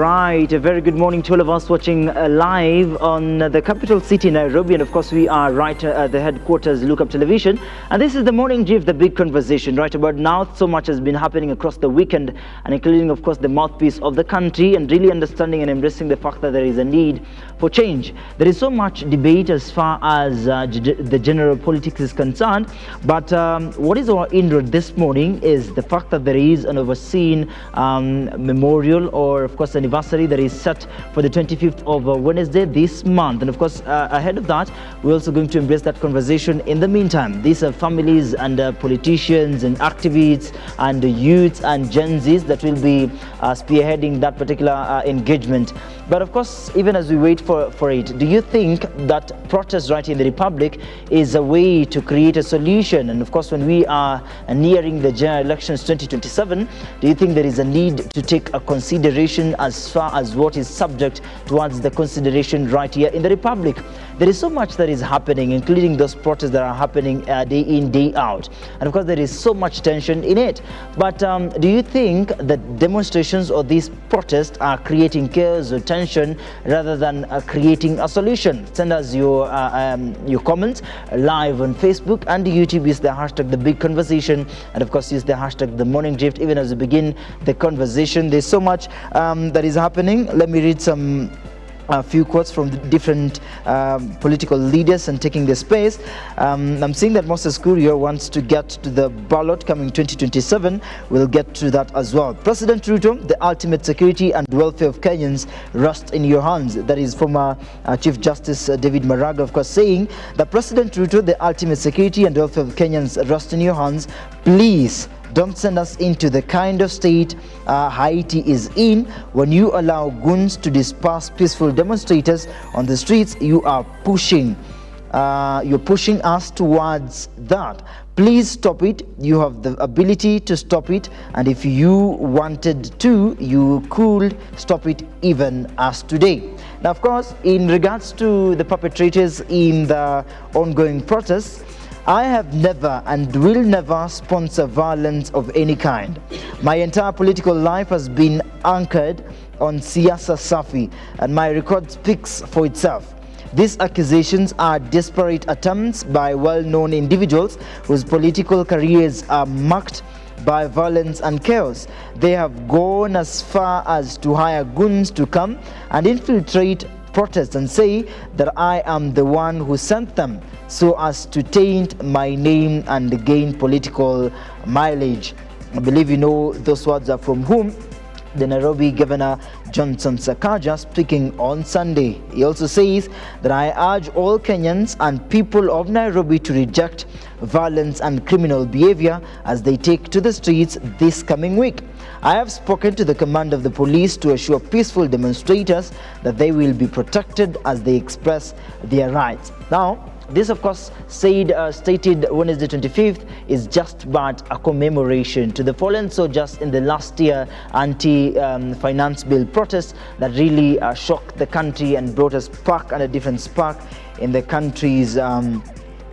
Right, a very good morning to all of us watching live on the capital city, Nairobi, and of course we are right at the headquarters, Look Up Television, and this is the Morning Drift, the big conversation. Right about now, so much has been happening across the weekend, and including of course the mouthpiece of the country, and really understanding and embracing the fact that there is a need for change. There is so much debate as far as the general politics is concerned, but what is our inroad this morning is the fact that there is an overseen memorial, or of course anniversary, that is set for the 25th of Wednesday this month. And of course ahead of that, we're also going to embrace that conversation. In the meantime, these are families and politicians and activists and youths and Gen Zs that will be spearheading that particular engagement. But of course, even as we wait for it, do you think that protest right in the Republic is a way to create a solution? And of course, when we are nearing the general elections 2027, do you think there is a need to take a consideration as far as what is subject towards the consideration right here in the Republic? There is so much that is happening, including those protests that are happening day in, day out. And of course, there is so much tension in it. But do you think that demonstrations or these protests are creating chaos or tension rather than creating a solution? Send us your comments live on Facebook and YouTube. Use the hashtag The Big Conversation, and of course use the hashtag The Morning Drift even as we begin the conversation. There's so much that is happening. Let me read a few quotes from the different political leaders and taking the space. I'm seeing that Moses Kurio wants to get to the ballot coming 2027. We'll get to that as well. President Ruto, the ultimate security and welfare of Kenyans rest in your hands. That is former Chief Justice David Maraga, of course, saying that President Ruto, the ultimate security and welfare of Kenyans rest in your hands. Please don't send us into the kind of state Haiti is in. When you allow goons to disperse peaceful demonstrators on the streets, you're pushing us towards that. Please stop it. You have the ability to stop it, and if you wanted to, you could stop it even as today. Now, of course, in regards to the perpetrators in the ongoing protests, I have never and will never sponsor violence of any kind. My entire political life has been anchored on Siasa Safi, and my record speaks for itself. These accusations are desperate attempts by well-known individuals whose political careers are marked by violence and chaos. They have gone as far as to hire goons to come and infiltrate protests and say that I am the one who sent them, so as to taint my name and gain political mileage. I believe you know those words are from whom? The Nairobi Governor Johnson Sakaja, speaking on Sunday. He also says that I urge all Kenyans and people of Nairobi to reject violence and criminal behavior as they take to the streets this coming week. I have spoken to the command of the police to assure peaceful demonstrators that they will be protected as they express their rights. Now, this, of course, stated Wednesday 25th is just but a commemoration to the fallen soldiers in the last year anti-finance bill protest that really shocked the country and brought a spark and a different spark in the country's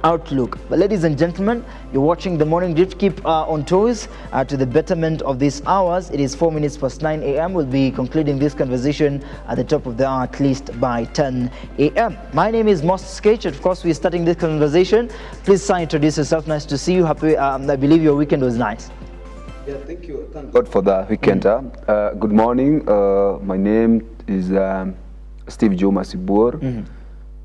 outlook. But ladies and gentlemen, you're watching the Morning Drift. Keep on toes to the betterment of these hours. It is 4 minutes past 9 a.m. We'll be concluding this conversation at the top of the hour, at least by 10 a.m. My name is Moses Sketch. Of course, we're starting this conversation. Please introduce yourself. Nice to see you. Happy. I believe your weekend was nice. Yeah, thank you. Thank God for the weekend. Good morning. My name is Steve Juma Sibur.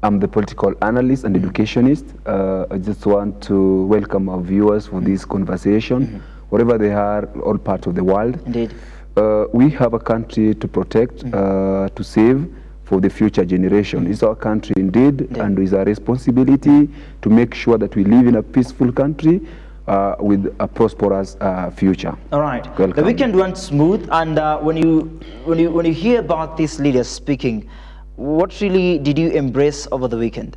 I'm the political analyst and educationist. I just want to welcome our viewers for this conversation, wherever they are, all parts of the world. Indeed. We have a country to protect, to save for the future generation. It's our country indeed, and it's our responsibility to make sure that we live in a peaceful country with a prosperous future. All right. Welcome. The weekend went smooth, and when you hear about these leaders speaking, what really did you embrace over the weekend?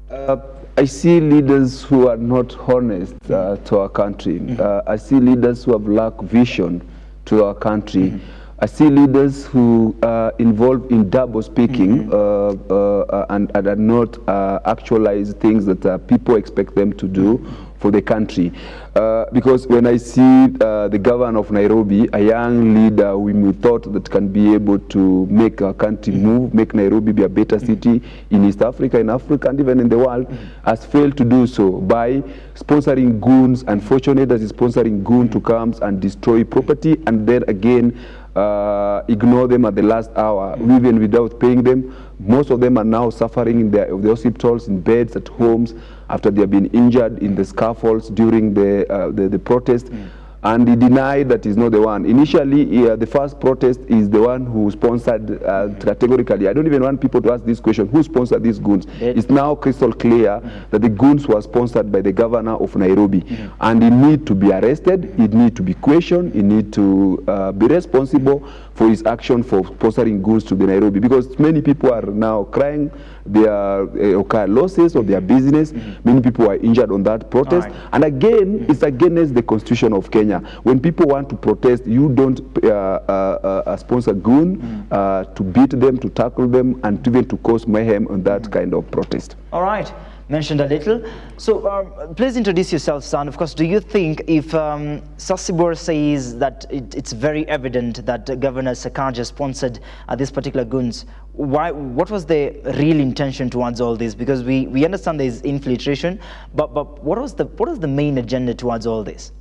I see leaders who are not honest to our country. I see leaders who have lacked vision to our country. I see leaders who are involved in double speaking and are not actualize things that people expect them to do for the country. Because when I see the governor of Nairobi, a young leader whom we thought that can be able to make our country move, make Nairobi be a better city in East Africa, in Africa, and even in the world, has failed to do so by sponsoring goons, unfortunate that is sponsoring goons to come and destroy property, and then again ignore them at the last hour, even without paying them. Most of them are now suffering in the hospitals, in beds, at homes, after they have been injured in the scaffolds during the protest. And he denied that he's not the one. Initially, the first protest is the one who sponsored categorically. I don't even want people to ask this question, who sponsored these goons? It's now crystal clear that the goons were sponsored by the governor of Nairobi. And he need to be arrested, he need to be questioned, he need to be responsible for his action for sponsoring goons to the Nairobi. Because many people are now crying their losses of their business. Many people are injured on that protest. And again, it's against the constitution of Kenya. When people want to protest, you don't sponsor goon to beat them, to tackle them, and even to cause mayhem on that kind of protest. All right. Mentioned a little. So please introduce yourself, son. Of course, do you think if Sasibor says that it's very evident that Governor Sakaja sponsored these particular goons, what was the real intention towards all this? Because we understand there is infiltration, but what was the main agenda towards all this?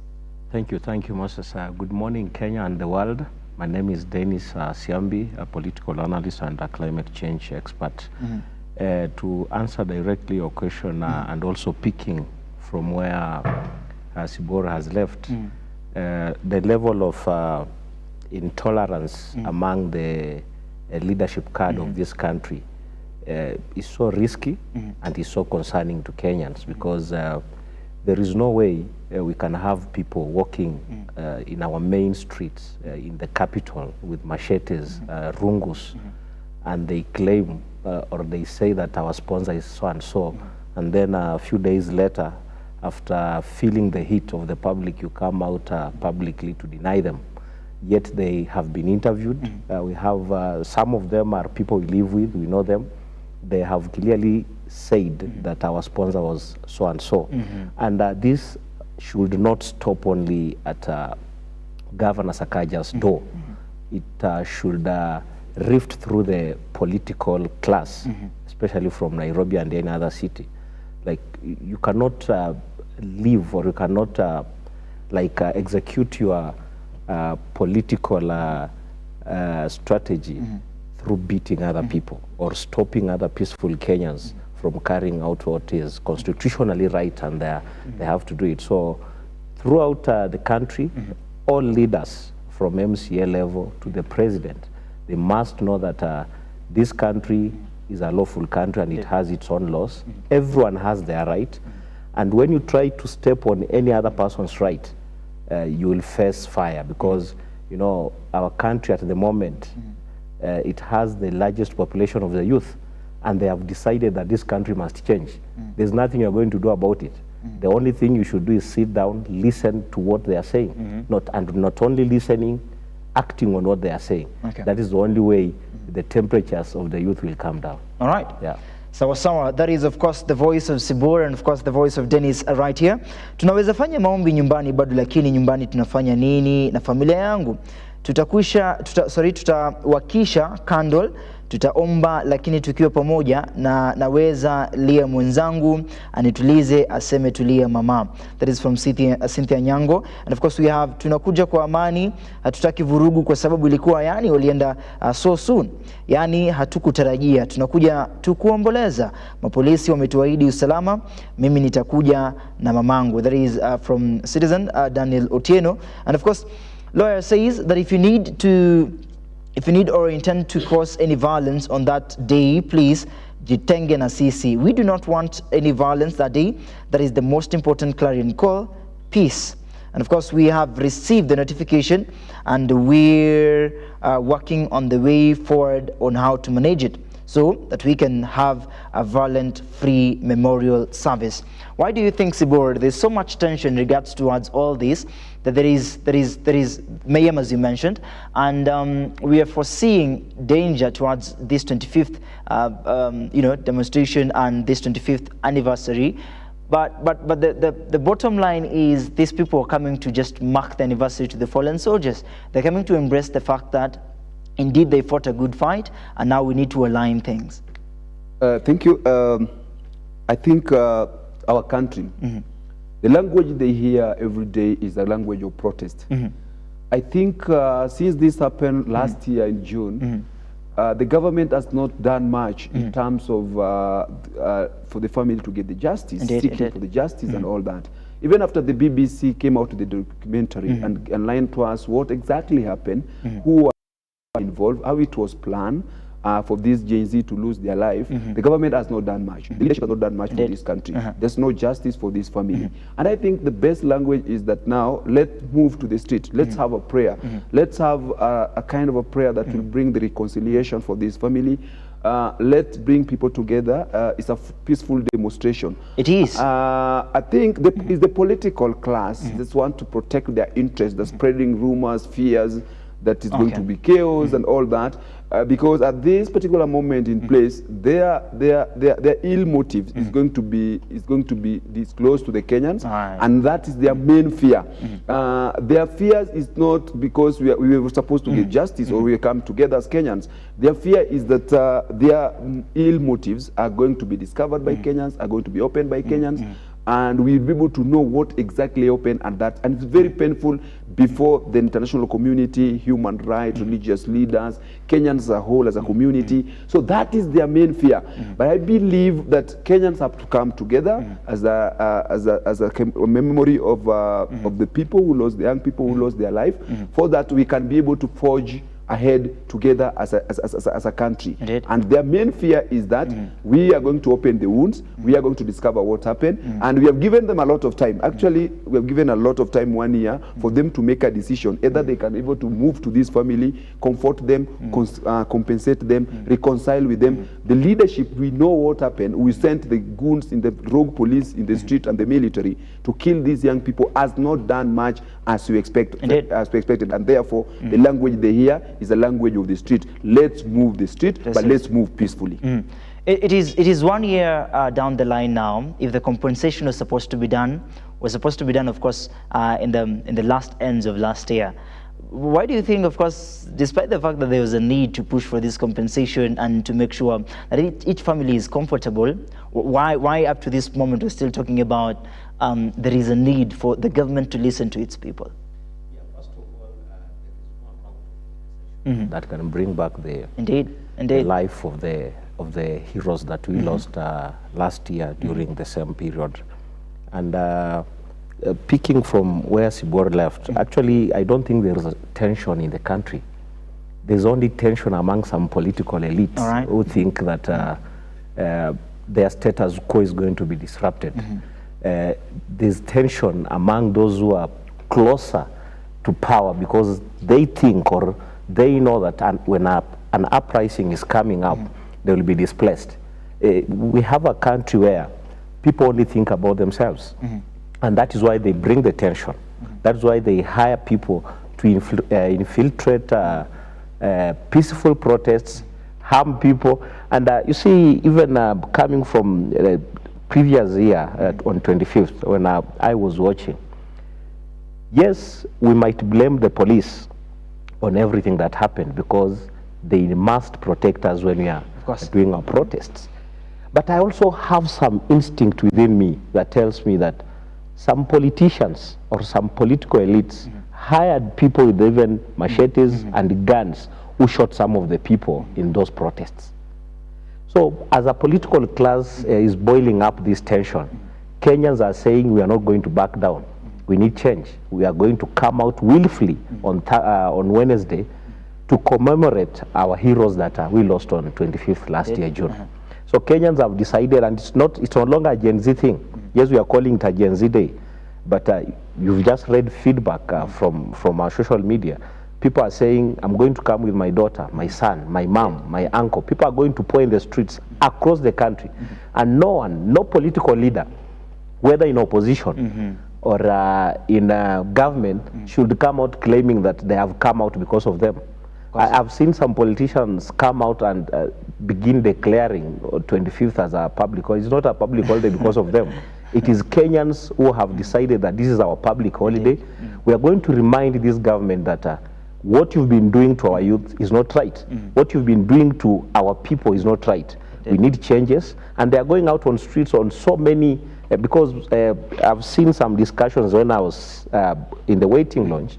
Thank you, Moses. Good morning, Kenya and the world. My name is Dennis Siambi, a political analyst and a climate change expert. To answer directly your question and also picking from where Sibor has left, the level of intolerance among the leadership cadre of this country is so risky and is so concerning to Kenyans, because there is no way we can have people walking in our main streets in the capital with machetes, rungus, and they claim or they say that our sponsor is so and so, and then a few days later, after feeling the heat of the public, you come out publicly to deny them. Yet they have been interviewed. We have some of them are people we live with, we know them. They have clearly said that our sponsor was so and so. And this should not stop only at Governor Sakaja's door. It should rift through the political class, especially from Nairobi and any other city. Like, you cannot live, or you cannot execute your political strategy through beating other people or stopping other peaceful Kenyans from carrying out what is constitutionally right, and they have to do it. So throughout the country, all leaders from MCA level to the president, they must know that this country is a lawful country and it has its own laws. Everyone has their right. And when you try to step on any other person's right, you will face fire, because, you know, our country at the moment, it has the largest population of the youth, and they have decided that this country must change. There's nothing you're going to do about it. The only thing you should do is sit down, listen to what they are saying, not only listening, acting on what they are saying. That is the only way the temperatures of the youth will come down. All right. Yeah. Sawa, that is of course the voice of Sibor and of course the voice of Dennis right here. Tunaweza fanya maombi nyumbani bado, lakini nyumbani tunafanya nini na familia yangu? Tutawakisha candle, tutaomba, lakini tukiwa pamoja, na naweza lia mwenzangu anitulize, aseme tulia mama. That is from Cynthia Nyango. And of course we have tunakuja kwa amani, hatutaki vurugu kwa sababu ilikuwa walienda so soon. Hatukutarajia, tunakuja tukuomboleza. Mapolisi wametuahidi usalama, mimi nitakuja na mamangu. That is from citizen Daniel Otieno. And of course lawyer says that if you need or intend to cause any violence on that day, please jitenge na sisi. We do not want any violence that day. That is the most important clarion call, peace. And of course, we have received the notification, and we're working on the way forward on how to manage it, so that we can have a violent-free memorial service. Why do you think, Sibor, there's so much tension in regards towards all this, that there is mayhem, as you mentioned, and we are foreseeing danger towards this 25th demonstration and this 25th anniversary? But the bottom line is these people are coming to just mark the anniversary to the fallen soldiers. They're coming to embrace the fact that indeed they fought a good fight, and now we need to align things. Thank you. I think our country, the language they hear every day is a language of protest. I think since this happened last year in June, the government has not done much in terms of for the family to get the justice, seeking for the justice and all that. Even after the BBC came out with the documentary and outlined to us what exactly happened, who were involved, how it was planned for these Gen Z to lose their life, the government has not done much. The leadership has not done much for this country. There's no justice for this family. And I think the best language is that now let's move to the street. Let's have a prayer. Let's have a kind of a prayer that will bring the reconciliation for this family. Let's bring people together. It's a peaceful demonstration. It is. I think it's the political class that want to protect their interests. They're spreading rumors, fears, that is going to be chaos and all that, because at this particular moment in place, their ill motive is going to be disclosed to the Kenyans, and that is their main fear. Their fears is not because we were supposed to get justice or we come together as Kenyans. Their fear is that their ill motives are going to be discovered by Kenyans, are going to be opened by Kenyans, and we'll be able to know what exactly happened at that. And it's very painful before the international community, human rights, religious leaders, Kenyans as a whole, as a community. So that is their main fear. But I believe that Kenyans have to come together as a memory of the people who lost, the young people who lost their life, for that we can be able to forge ahead together as a country. And their main fear is that we are going to open the wounds, we are going to discover what happened, and we have given them a lot of time. Actually, we have given a lot of time, 1 year, for them to make a decision. Either they can be able to move to this family, comfort them, compensate them, reconcile with them. The leadership, we know what happened. We sent the goons in the rogue police in the street and the military to kill these young people, has not done much as we expected. And therefore, the language they hear is the language of the street. Let's move the street, but let's move peacefully. It is 1 year down the line now. If the compensation was supposed to be done, of course, in the last ends of last year. Why do you think, of course, despite the fact that there was a need to push for this compensation and to make sure that each family is comfortable, why up to this moment we're still talking about there is a need for the government to listen to its people? Yeah, first of all, there is one that can bring back the life of the heroes that we lost last year during the same period. And picking from where Sibor left, actually, I don't think there is a tension in the country. There's only tension among some political elites who think that their status quo is going to be disrupted. There's tension among those who are closer to power because they think or they know that when an uprising is coming up, they will be displaced. We have a country where people only think about themselves. And that is why they bring the tension. That's why they hire people to infiltrate peaceful protests, harm people. And you see, even coming from previous year on 25th, when I was watching, yes, we might blame the police on everything that happened because they must protect us when we are doing our protests. But I also have some instinct within me that tells me that some politicians or some political elites hired people with even machetes and guns who shot some of the people in those protests. So as a political class is boiling up this tension, Kenyans are saying we are not going to back down. We need change. We are going to come out willfully on Wednesday to commemorate our heroes that we lost on 25th last year, June. So Kenyans have decided, and it's no longer a Gen Z thing. Yes, we are calling it a Gen Z Day, but you've just read feedback from our social media. People are saying, I'm going to come with my daughter, my son, my mom, my uncle. People are going to pour in the streets across the country. And no political leader, whether in opposition or in government, should come out claiming that they have come out because of them. I've seen some politicians come out and begin declaring 25th as a public holiday. It's not a public holiday because of them. It is Kenyans who have decided that this is our public holiday. We are going to remind this government that what you've been doing to our youth is not right. What you've been doing to our people is not right. We need changes, and they are going out on streets on so many, because I've seen some discussions when I was in the waiting lounge.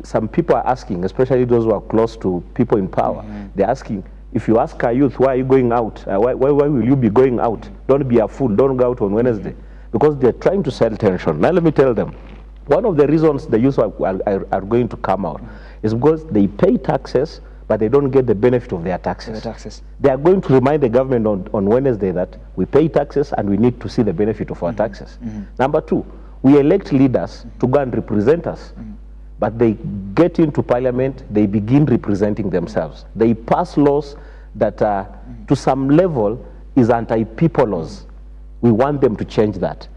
Some people are asking, especially those who are close to people in power, they're asking, if you ask our youth, why are you going out? Why will you be going out? Don't be a fool, don't go out on Wednesday. Because they're trying to sell tension. Now let me tell them, one of the reasons the youth are going to come out is because they pay taxes, but they don't get the benefit of their taxes. They are going to remind the government on Wednesday that we pay taxes and we need to see the benefit of our taxes. Number two, we elect leaders to go and represent us. But they get into parliament, they begin representing themselves. They pass laws that to some level is anti-people laws. We want them to change that.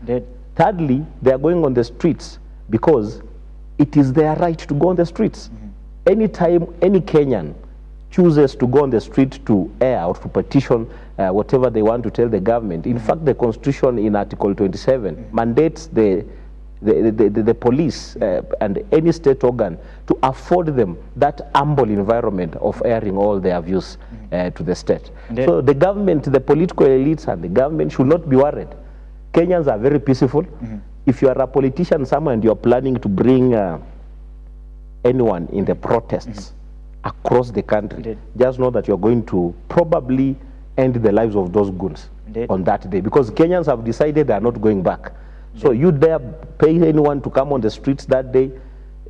Thirdly, they are going on the streets because it is their right to go on the streets. Anytime any Kenyan chooses to go on the street to air or to petition whatever they want to tell the government, in fact, the Constitution in Article 27 mandates the police and any state organ to afford them that humble environment of airing all their views to the state. So the government, the political elites and the government should not be worried. Kenyans are very peaceful. If you are a politician somewhere and you are planning to bring anyone in the protests across the country, just know that you are going to probably end the lives of those goons on that day, because Kenyans have decided they are not going back. So you dare pay anyone to come on the streets that day,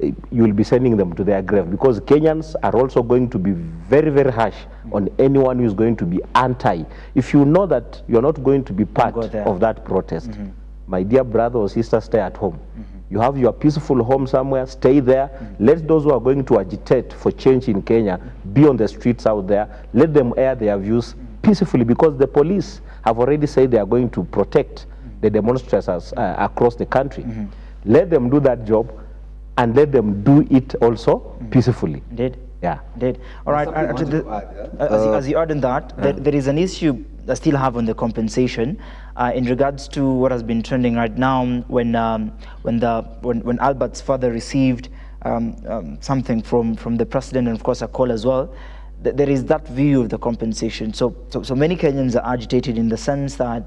you will be sending them to their grave, because Kenyans are also going to be very, very harsh on anyone who is going to be anti. If you know that you're not going to be part of that protest, my dear brother or sister, stay at home. You have your peaceful home somewhere, stay there. Let those who are going to agitate for change in Kenya be on the streets out there. Let them air their views peacefully, because the police have already said they are going to protect the demonstrators across the country. Let them do that job, and let them do it also peacefully. Yeah. All right. As you add in that, there is an issue I still have on the compensation in regards to what has been trending right now. When Albert's father received something from the president, and of course a call as well, there is that view of the compensation. So many Kenyans are agitated in the sense that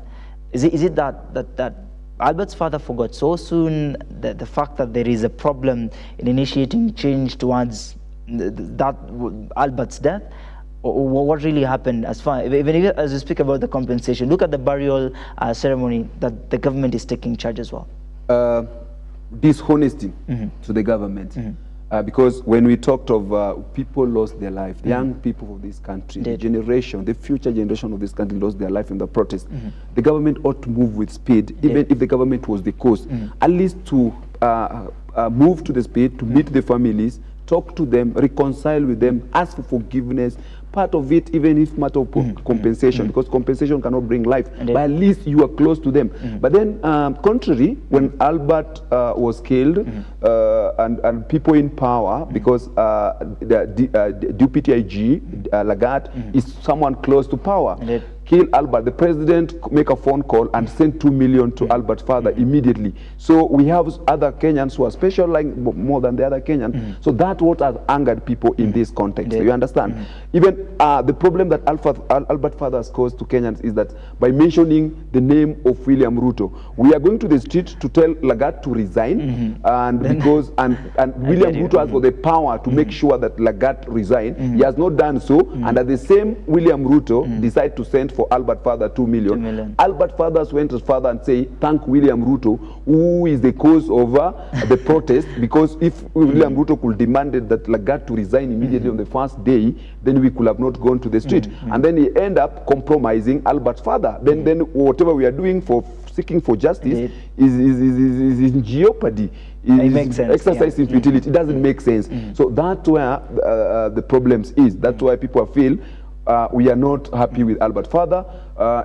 is it that Albert's father forgot so soon, the fact that there is a problem in initiating change towards that Albert's death, or what really happened? Even as we speak about the compensation, look at the burial ceremony that the government is taking charge as well. Dishonesty to the government. Because when we talked of people lost their life, the young people of this country, the generation, the future generation of this country lost their life in the protest, the government ought to move with speed, even if the government was the cause, at least to move to the speed, to meet the families, talk to them, reconcile with them, ask for forgiveness. Part of it, even if matter of compensation, because compensation cannot bring life, but at least you are close to them. But then, contrary, when Albert was killed, and people in power, because the deputy IG, Lagat, is someone close to power, kill Albert, the president make a phone call and send 2 million to Albert's father immediately. So we have other Kenyans who are special, like more than the other Kenyans. So that's what has angered people in this context. You understand? Even the problem that Albert's father has caused to Kenyans is that by mentioning the name of William Ruto, we are going to the street to tell Lagat to resign, and because William Ruto has got the power to make sure that Lagat resign. He has not done so, and at the same William Ruto decide to send for Albert's father 2 million. Albert's father went to his father and say, thank William Ruto, who is the cause of the protest, because if William Ruto could demanded that Lagat to resign immediately on the first day, then we could have not gone to the street. And then he end up compromising Albert's father. Then whatever we are doing for seeking for justice is in jeopardy. It makes sense. Exercise in futility. It doesn't make sense. So that's where the problems is. That's why people feel we are not happy with Albert's father.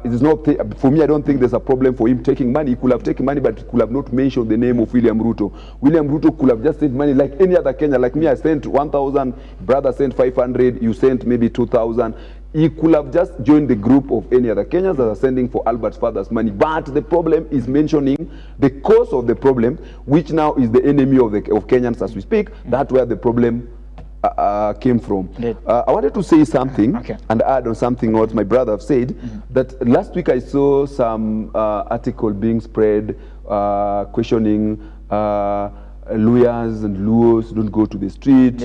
It is not for me. I don't think there's a problem for him taking money. He could have taken money, but he could have not mentioned the name of William Ruto. William Ruto could have just sent money like any other Kenyan. Like me, I sent 1,000. Brother sent 500. You sent maybe 2,000. he could have just joined the group of any other Kenyans that are sending for Albert's father's money. But the problem is mentioning the cause of the problem, which now is the enemy of Kenyans as we speak. That's where the problem came from. I wanted to say something and add on something what my brother have said, that last week I saw some article being spread questioning lawyers and Luos, don't go to the street,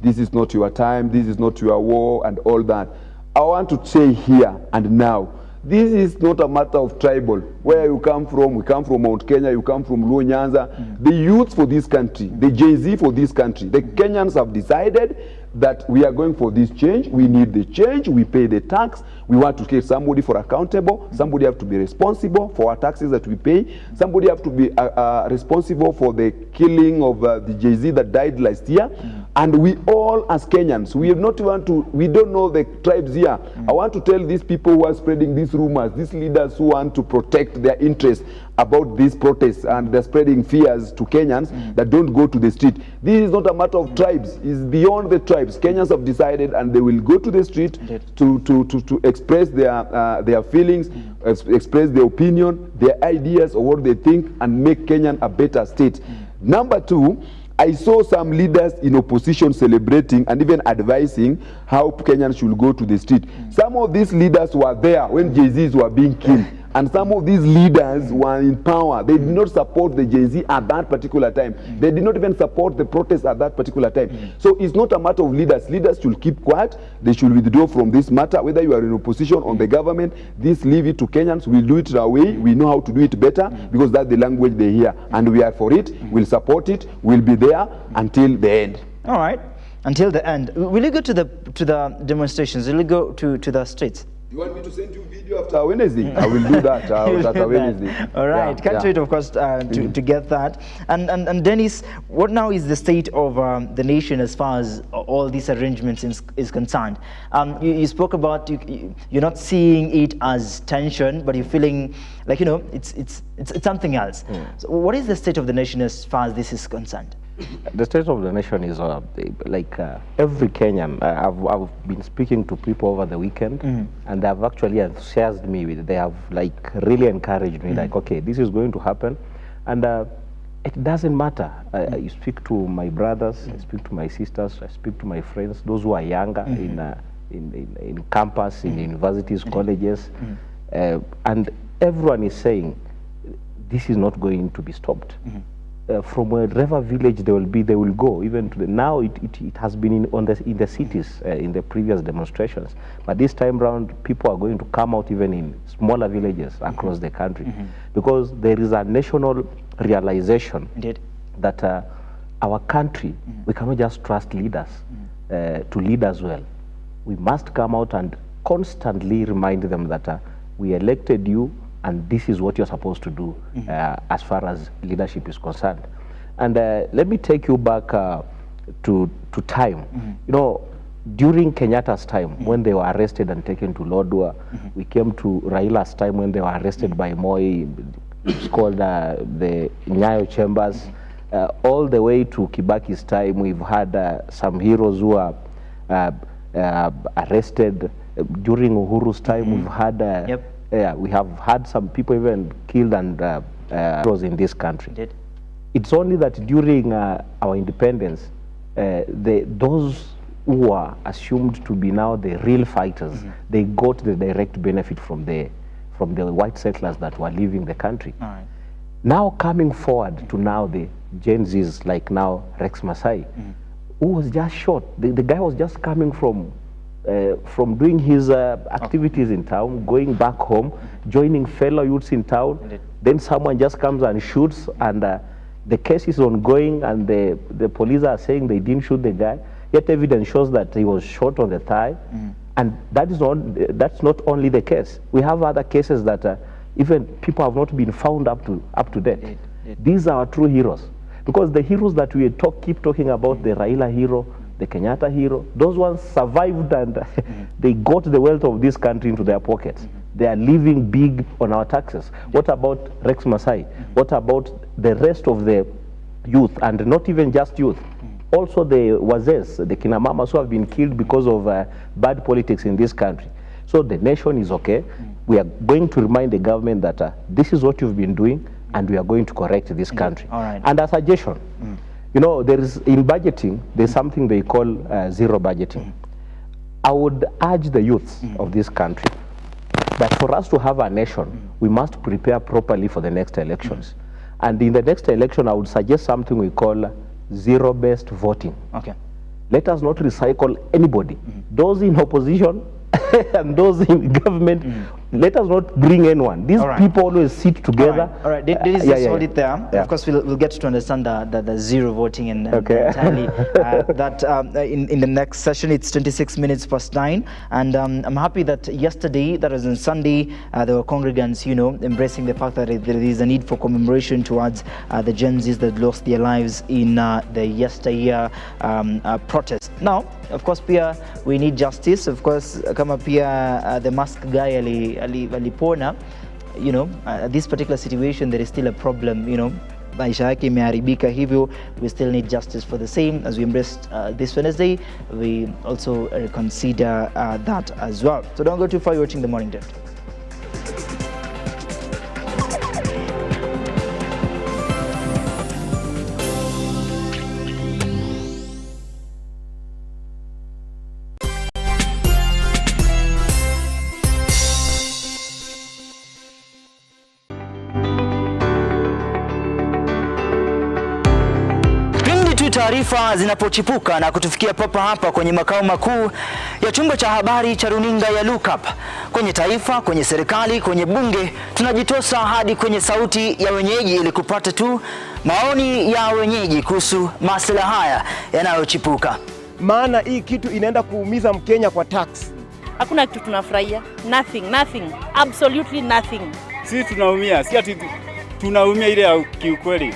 this is not your time, this is not your war, and all that. I want to say here and now, this is not a matter of tribal. Where you come from, we come from Mount Kenya, you come from Luo Nyanza. The youth for this country, the Gen Z for this country, the Kenyans have decided that we are going for this change. We need the change. We pay the tax. We want to get somebody for accountable. Somebody have to be responsible for our taxes that we pay. Somebody have to be responsible for the killing of the Jay-Z that died last year. And we all as Kenyans, we don't know the tribes here. I want to tell these people who are spreading these rumors, these leaders who want to protect their interests about these protests, and they're spreading fears to Kenyans that don't go to the street. This is not a matter of tribes. It's beyond the tribes. Kenyans have decided, and they will go to the street to express their feelings, express their opinion, their ideas, or what they think, and make Kenya a better state. Number two, I saw some leaders in opposition celebrating and even advising how Kenyans should go to the street. Some of these leaders were there when Jay-Z's were being killed. And some of these leaders were in power. They did not support the Gen Z at that particular time. They did not even support the protests at that particular time. So it's not a matter of leaders. Leaders should keep quiet. They should withdraw from this matter. Whether you are in opposition on the government, this leave it to Kenyans. We'll do it our way. We know how to do it better because that's the language they hear. And we are for it. We'll support it. We'll be there until the end. All right. Until the end. Will you go to the demonstrations? Will you go to the streets? You want me to send you video after Wednesday? I will do that after Wednesday. All right. Can't wait, of course, to get that. And Dennis, what now is the state of the nation as far as all these arrangements is concerned? You spoke about you're not seeing it as tension, but you're feeling like, you know, it's something else. So what is the state of the nation as far as this is concerned? The state of the nation is like every Kenyan. I've been speaking to people over the weekend, and they have actually enthused me with. They have like really encouraged me, like, okay, this is going to happen, and it doesn't matter. I speak to my brothers, I speak to my sisters, I speak to my friends, those who are younger in campus, in universities, colleges, and everyone is saying this is not going to be stopped. From wherever village they will go. Even to now, it has been in the cities in the previous demonstrations, but this time round, people are going to come out even in smaller villages across the country, because there is a national realization that our country, we cannot just trust leaders to lead us well. We must come out and constantly remind them that we elected you, and this is what you're supposed to do as far as leadership is concerned. And let me take you back to time. You know, during Kenyatta's time, when they were arrested and taken to Lodwar, we came to Raila's time when they were arrested by Moi. It's called the Nyayo Chambers. All the way to Kibaki's time, we've had some heroes who are arrested. During Uhuru's time, we've had we have had some people even killed and in this country. It's only that during our independence, those who were assumed to be now the real fighters, they got the direct benefit from the white settlers that were leaving the country. Now coming forward to now the Gen Zs, like now Rex Masai, who was just shot. The guy was just coming from doing his activities in town, going back home, joining fellow youths in town. Then someone just comes and shoots, and the case is ongoing, and the police are saying they didn't shoot the guy. Yet evidence shows that he was shot on the thigh. And that's not only the case. We have other cases that even people have not been found up to date. These are our true heroes. Because the heroes that we keep talking about, the Raila hero, the Kenyatta hero, those ones survived, and they got the wealth of this country into their pockets. They are living big on our taxes. What about Rex Masai? What about the rest of the youth, and not even just youth, also the wazes, the kinamamas who have been killed because of bad politics in this country. So the nation is okay. We are going to remind the government that this is what you've been doing, and we are going to correct this country. All right. And a suggestion, you know, there is in budgeting, there's something they call zero budgeting. I would urge the youths of this country that for us to have a nation, we must prepare properly for the next elections. And in the next election, I would suggest something we call zero-based voting. Okay. Let us not recycle anybody. Those in opposition and those in government, let us not bring anyone. These people always sit together. All right. There is just hold it there. Of course, we'll get to understand the zero voting and entirely that in the next session. It's 26 minutes past 9, and I'm happy that yesterday, that was on Sunday, there were congregants, you know, embracing the fact that there is a need for commemoration towards the Gen Zs that lost their lives in the yesteryear protest. Now, of course, pia we need justice. Of course, kama pia the mask guy alipona, you know, this particular situation, there is still a problem, you know, maisha yake imeharibika, hivyo we still need justice for the same. As we embraced this Wednesday, we also consider that as well. So don't go too far. You're watching The Morning Drift. Taarifa zinapochipuka na kutufikia papa hapa kwenye makao makuu ya chumba cha habari cha runinga ya Lookup, kwenye taifa, kwenye serikali, kwenye bunge, tunajitosa hadi kwenye sauti ya wenyeji ili kupata tu maoni ya wenyeji kuhusu masuala haya yanayochipuka. Maana hii kitu inaenda kuumiza Mkenya kwa tax. Hakuna kitu tunafurahia. Nothing. Absolutely nothing. Sisi tunaumia, si ati tunaumia ile ya kiukweli.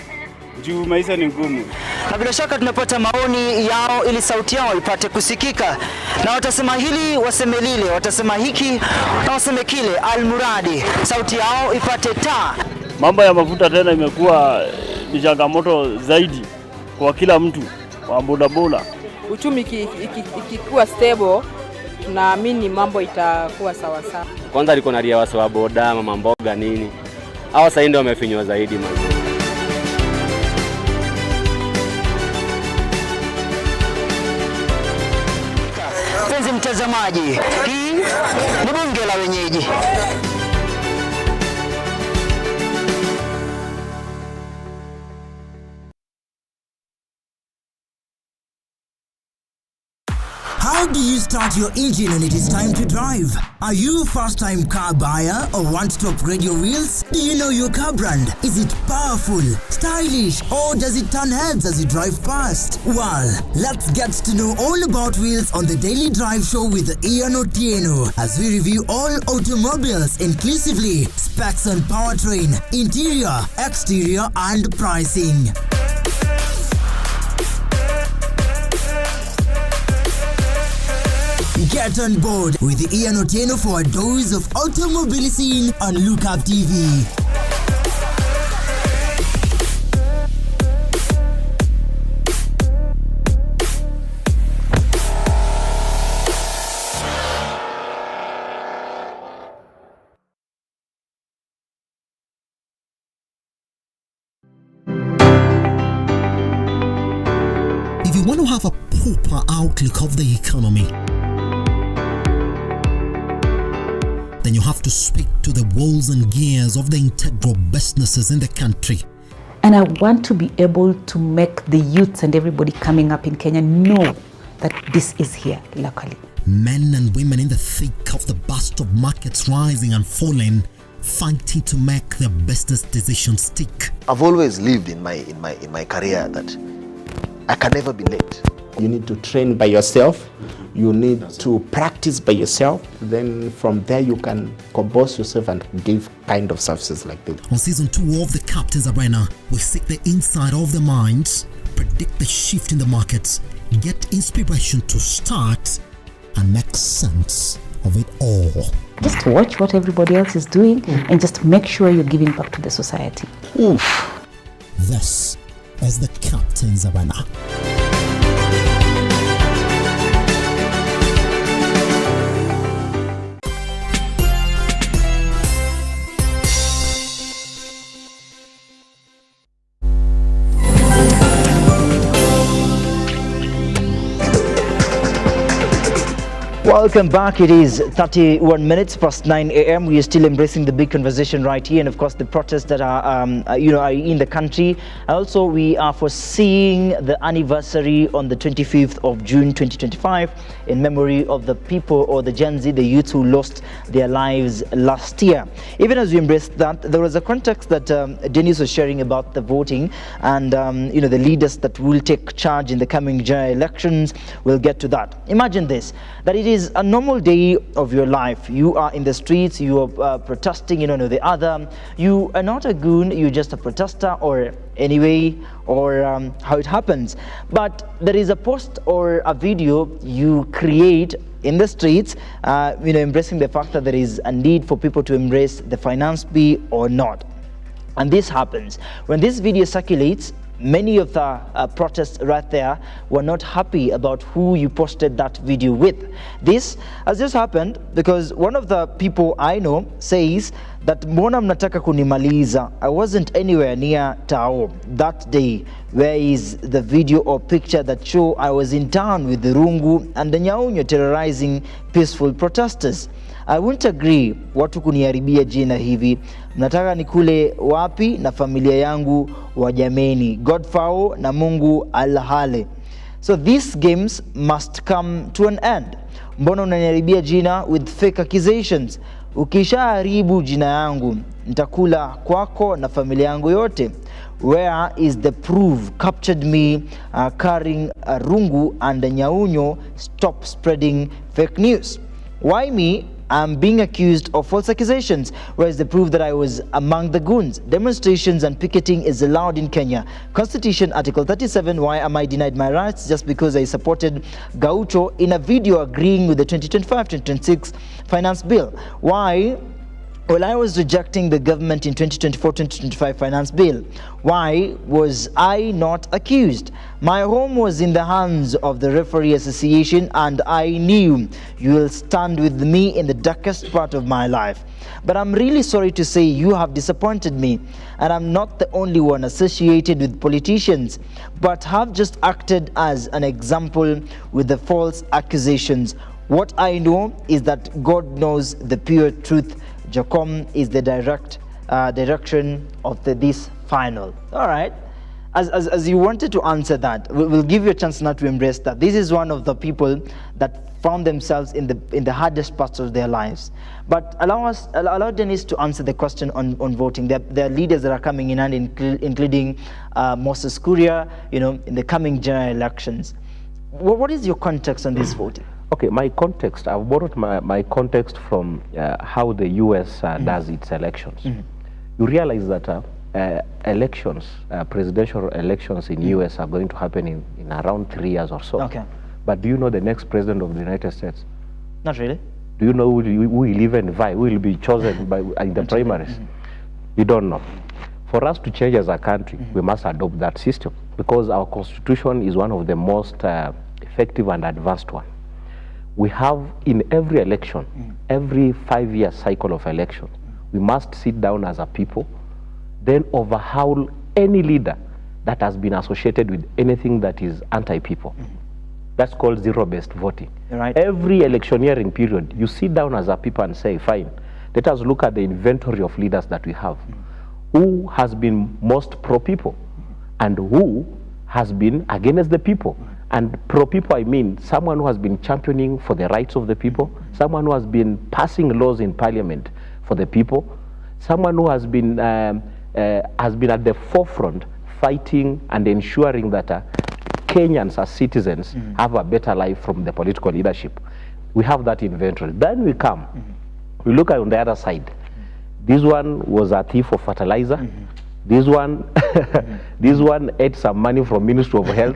Juu maisha ni ngumu. Na bila shaka tunapata maoni yao ili sauti yao ipate kusikika. Na watasema hili, waseme lile, watasema hiki na waseme kile, almuradi sauti yao ipate taa. Mambo ya mafuta tena imekuwa ni changamoto zaidi kwa kila mtu wa bodaboda. Uchumi ikikuwa stable, tunaamini mambo itakuwa sawa sawa. Kwanza liko na ria wasa wa boda, mama mboga nini. Hawa sasa ndio wamefinywa zaidi mazuri. Mtazamaji, hii ni bunge la wenyeji. How do you start your engine when it is time to drive? Are you a first-time car buyer or want to upgrade your wheels? Do you know your car brand? Is it powerful, stylish, or does it turn heads as you drive past? Well, let's get to know all about wheels on the Daily Drive Show with Ian Otieno as we review all automobiles inclusively, specs and powertrain, interior, exterior, and pricing. Get on board with Ian Otieno for a dose of automobile scene on Lookup TV. If you want to have a proper outlook of the economy, then you have to speak to the wheels and gears of the integral businesses in the country. And I want to be able to make the youths and everybody coming up in Kenya know that this is here locally. Men and women in the thick of the bust of markets rising and falling, fighting to make their business decisions stick. I've always lived in my career that I can never be late. You need to train by yourself. You need to practice by yourself. Then from there you can compose yourself and give kind of services like this. On season 2 of the Captain's Arena, we seek the inside of the minds, predict the shift in the markets, get inspiration to start and make sense of it all. Just watch what everybody else is doing and just make sure you're giving back to the society. Oof. This is the Captain's Arena. Welcome back. It is 31 minutes past 9 a.m. We are still embracing the big conversation right here, and of course the protests that are in the country. Also, we are foreseeing the anniversary on the 25th of June 2025 in memory of the people, or the Gen Z, the youth who lost their lives last year. Even as we embrace that, there was a context that Dennis was sharing about the voting and the leaders that will take charge in the coming general elections. We'll get to that. Imagine this, that it is a normal day of your life. You are in the streets, you are protesting, the other. You are not a goon, you're just a protester, or anyway, or how it happens. But there is a post or a video you create in the streets, embracing the fact that there is a need for people to embrace the finance bill or not. And this happens. When this video circulates, many of the protests right there were not happy about who you posted that video with. This has just happened because one of the people I know says that mbona mnataka kunimaliza. I wasn't anywhere near Tao that day. Where is the video or picture that show I was in town with the Rungu and the Nyaunyo terrorizing peaceful protesters? I wouldn't agree watu kuniharibia jina hivi. Mnataka nikule wapi na familia yangu wa jameni. Godfao na Mungu alhale. So these games must come to an end. Mbona unaniharibia jina with fake accusations? Ukishaharibu jina yangu, nitakula kwako na familia yangu yote. Where is the proof? Captured me carrying a rungu and a nyaunyo. Stop spreading fake news. Why me? I'm being accused of false accusations. Where is the proof that I was among the goons? Demonstrations and picketing is allowed in Kenya. Constitution Article 37, why am I denied my rights just because I supported Gaucho in a video agreeing with the 2025-2026 finance bill? Why? Well, I was rejecting the government in 2024-2025 finance bill. Why was I not accused? My home was in the hands of the Referee Association, and I knew you will stand with me in the darkest part of my life. But I'm really sorry to say you have disappointed me, and I'm not the only one associated with politicians, but have just acted as an example with the false accusations. What I know is that God knows the pure truth. Jacom is the direction of this final. All right. As you wanted to answer that, we'll give you a chance now to embrace that. This is one of the people that found themselves in the hardest parts of their lives. But allow Dennis to answer the question on voting. There are leaders that are coming in, and including Moses Kuria, in the coming general elections. What is your context on this voting? Okay, my context, I've borrowed my context from how the US does its elections. You realize that elections, presidential elections in US are going to happen in around 3 years or so. Okay. But do you know the next president of the United States? Not really. Do you know who will even vie, who will be chosen in the primaries? You don't know. For us to change as a country, we must adopt that system, because our constitution is one of the most effective and advanced one. We have in every election, every 5-year cycle of election, we must sit down as a people, then overhaul any leader that has been associated with anything that is anti-people. That's called zero-based voting. Right. Every electioneering period, you sit down as a people and say, fine, let us look at the inventory of leaders that we have. Who has been most pro-people and who has been against the people? And pro-people, I mean someone who has been championing for the rights of the people, someone who has been passing laws in parliament for the people, someone who has been at the forefront fighting and ensuring that Kenyans as citizens have a better life from the political leadership. We have that inventory. Then we come, we look at on the other side. This one was a thief of fertilizer. This one, this one ate some money from Ministry of Health.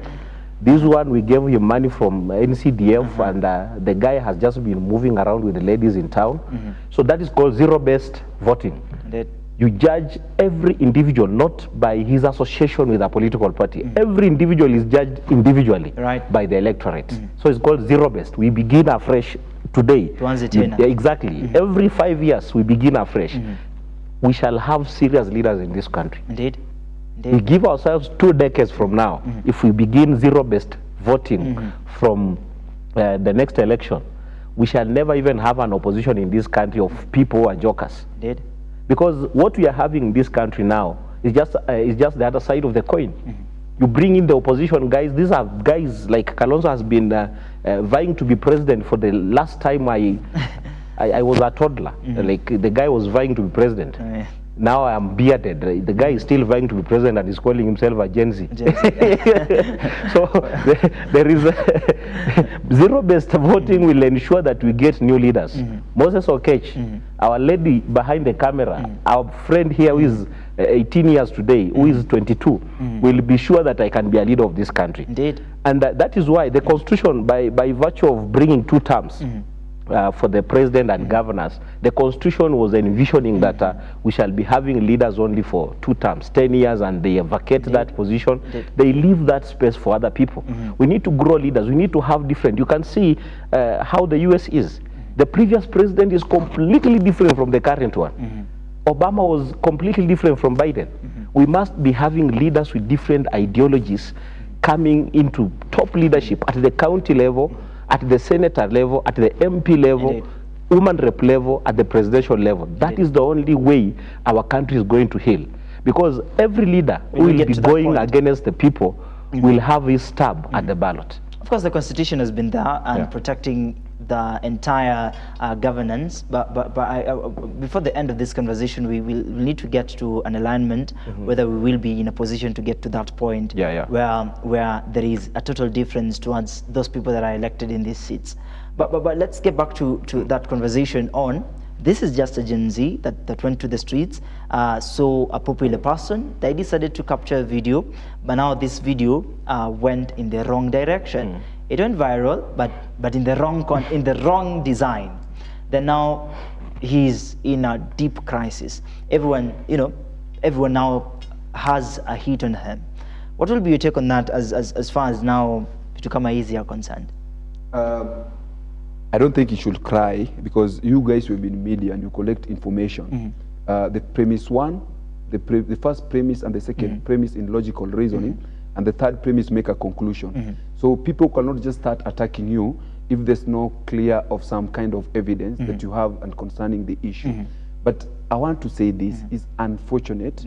This one, we gave him money from NCDF, and the guy has just been moving around with the ladies in town. So that is called zero-based voting. You judge every individual not by his association with a political party. Every individual is judged individually by the electorate. So it's called zero-based. We begin afresh today. Exactly. Every 5 years, we begin afresh. We shall have serious leaders in this country. Indeed. We give ourselves 2 decades from now. If we begin zero-based voting from the next election, we shall never even have an opposition in this country of people who are jokers. Indeed. Because what we are having in this country now is just the other side of the coin. You bring in the opposition guys. These are guys like Kalonzo has been vying to be president for the last time I was a toddler. Like the guy was vying to be president. Now I am bearded. The guy is still vying to be president and is calling himself a Gen Z. So there is zero-based voting will ensure that we get new leaders. Moses Okech, our lady behind the camera, our friend here who is 18 years today, who is 22, will be sure that I can be a leader of this country. Indeed. And that is why the Constitution, by virtue of bringing 2 terms, for the president and governors, the Constitution was envisioning that we shall be having leaders only for 2 terms, 10 years, and they vacate that position. They leave that space for other people. We need to grow leaders. We need to have different. You can see how the US is. The previous president is completely different from the current one. Obama was completely different from Biden. We must be having leaders with different ideologies coming into top leadership at the county level, at the senator level, at the MP level, woman rep level, at the presidential level. That is the only way our country is going to heal. Because every leader who will be going against the people will have his stab at the ballot. Of course, the Constitution has been there and protecting the entire governance, but before the end of this conversation, we will need to get to an alignment, whether we will be in a position to get to that point where there is a total difference towards those people that are elected in these seats. But let's get back to that conversation on, this is just a Gen Z that went to the streets, saw a popular person, they decided to capture a video, but now this video went in the wrong direction. It went viral, but in the wrong design. Then now he's in a deep crisis. Everyone now has a hit on him. What will be your take on that as far as now Tukama Easy are concerned? I don't think you should cry, because you guys will be in media and you collect information. The premise one, the first premise and the second premise in logical reasoning, and the third premise make a conclusion. So people cannot just start attacking you if there's no clear of some kind of evidence that you have and concerning the issue. But I want to say this is unfortunate,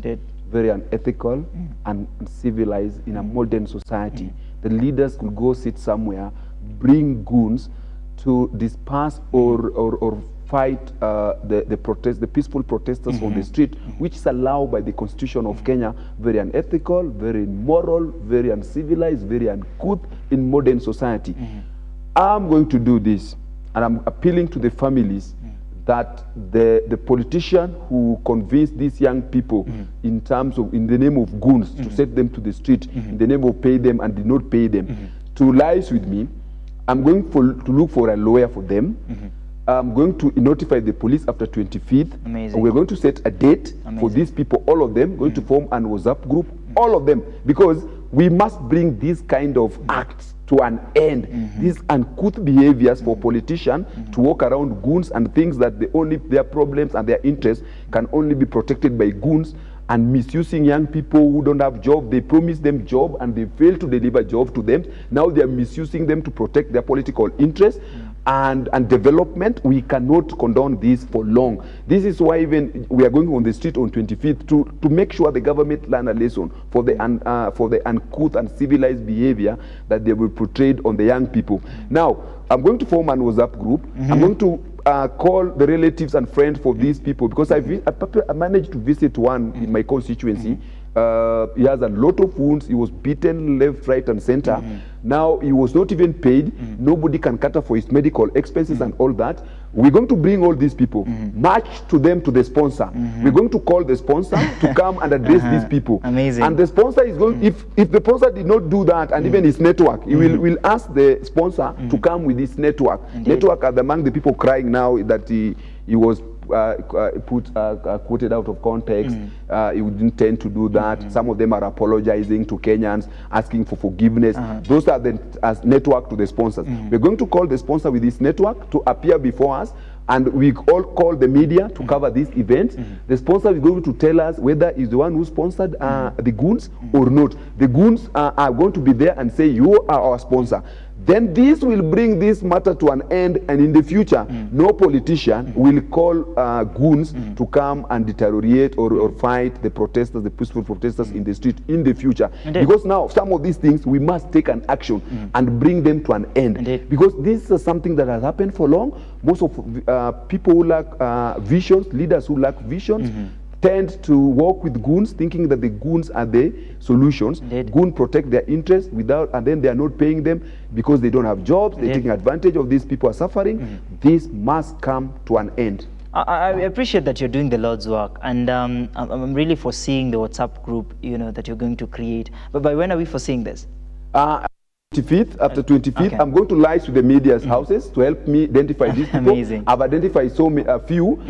very unethical, and uncivilized in a modern society. The leaders could go sit somewhere, bring goons to disperse or fight the peaceful protesters on the street, which is allowed by the Constitution of Kenya. Very unethical, very immoral, very uncivilized, very uncouth in modern society. I'm going to do this, and I'm appealing to the families that the politician who convinced these young people in the name of goons to set them to the street, in the name of pay them and did not pay them, to liaise with me. I'm going to look for a lawyer for them. I'm going to notify the police after 25th. Amazing. We're going to set a date for these people, all of them, going to form an WhatsApp group, all of them, because we must bring these kind of acts to an end. These uncouth behaviors for politicians to walk around goons and things that their problems and their interests can only be protected by goons, and misusing young people who don't have job. They promise them job and they fail to deliver job to them. Now they are misusing them to protect their political interests and development. We cannot condone this for long. This is why even we are going on the street on 25th to make sure the government learn a lesson for the uncouth and civilized behavior that they will portray on the young people. Now, I'm going to form an WhatsApp group. I'm going to call the relatives and friends for these people, because I managed to visit one in my constituency. He has a lot of wounds. He was beaten left, right, and center. Now he was not even paid. Nobody can cater for his medical expenses and all that. We're going to bring all these people, match to them to the sponsor. We're going to call the sponsor to come and address these people. Amazing. And the sponsor is going, if the sponsor did not do that, and even his network, he will ask the sponsor to come with his network. Network are among the people crying now that he was quoted out of context. He would intend to do that. Some of them are apologizing to Kenyans, asking for forgiveness. Those are as network to the sponsors. We're going to call the sponsor with this network to appear before us, and we all call the media to cover this event. The sponsor is going to tell us whether he's the one who sponsored the goons or not. The goons are going to be there and say, you are our sponsor. then this will bring this matter to an end, and in the future, no politician will call goons to come and deteriorate or fight the protesters, the peaceful protesters in the street in the future. Because now some of these things we must take an action and bring them to an end. Because this is something that has happened for long. Most of people who lack visions, leaders who lack visions, tend to work with goons, thinking that the goons are the solutions. Goons protect their interests and then they are not paying them because they don't have jobs. They're taking advantage of these people are suffering. This must come to an end. I appreciate that you're doing the Lord's work, and I'm really foreseeing the WhatsApp group, that you're going to create. But by when are we foreseeing this? 25th, after 25th, I'm going to liaise with the media's houses to help me identify these people. Amazing. I've identified a few.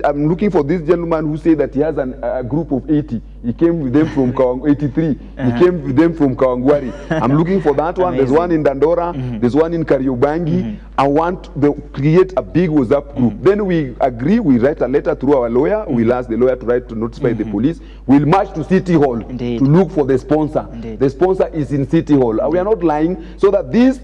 I'm looking for this gentleman who said that he has a group of 80. He came with them from 83. He came with them from Kawangwari. I'm looking for that one. There's one in Dandora. There's one in Kariobangi. I want to create a big WhatsApp group. Then we agree, we write a letter through our lawyer. We'll ask the lawyer to write to notify the police. We'll march to City Hall to look for the sponsor. The sponsor is in City Hall. We are not lying, so that this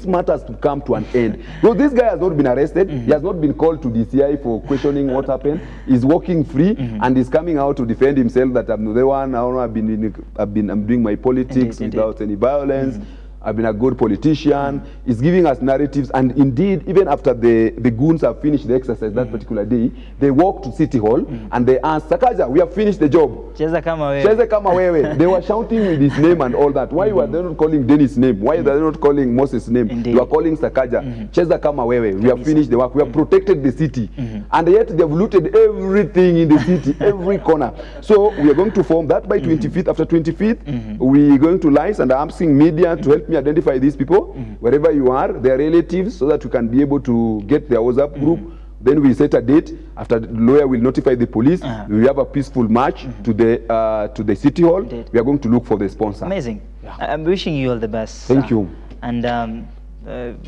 matters to come to an end. So this guy has not been arrested. He has not been called to DCI for questioning what happened. He's walking free and he's coming out to defend himself that I'm the one. I'm doing my politics without any violence. I've been a good politician. He's giving us narratives, and indeed, even after the goons have finished the exercise that particular day, they walked to City Hall and they asked, Sakaja, we have finished the job. Cheza kama wewe. Cheza kama wewe. They were shouting with his name and all that. Why were they not calling Dennis' name? Why are they not calling Moses' name? You are calling Sakaja. Cheza kama wewe. We have finished the work. We have protected the city. And yet they have looted everything in the city, every corner. So we are going to form that by 25th. After 25th, we're going to liaise, and I'm asking media to help me identify these people, wherever you are, their relatives, so that we can be able to get their WhatsApp group. Then we set a date. After the lawyer will notify the police, we have a peaceful march to the City Hall. We are going to look for the sponsor. Amazing. I'm wishing you all the best. Thank you. And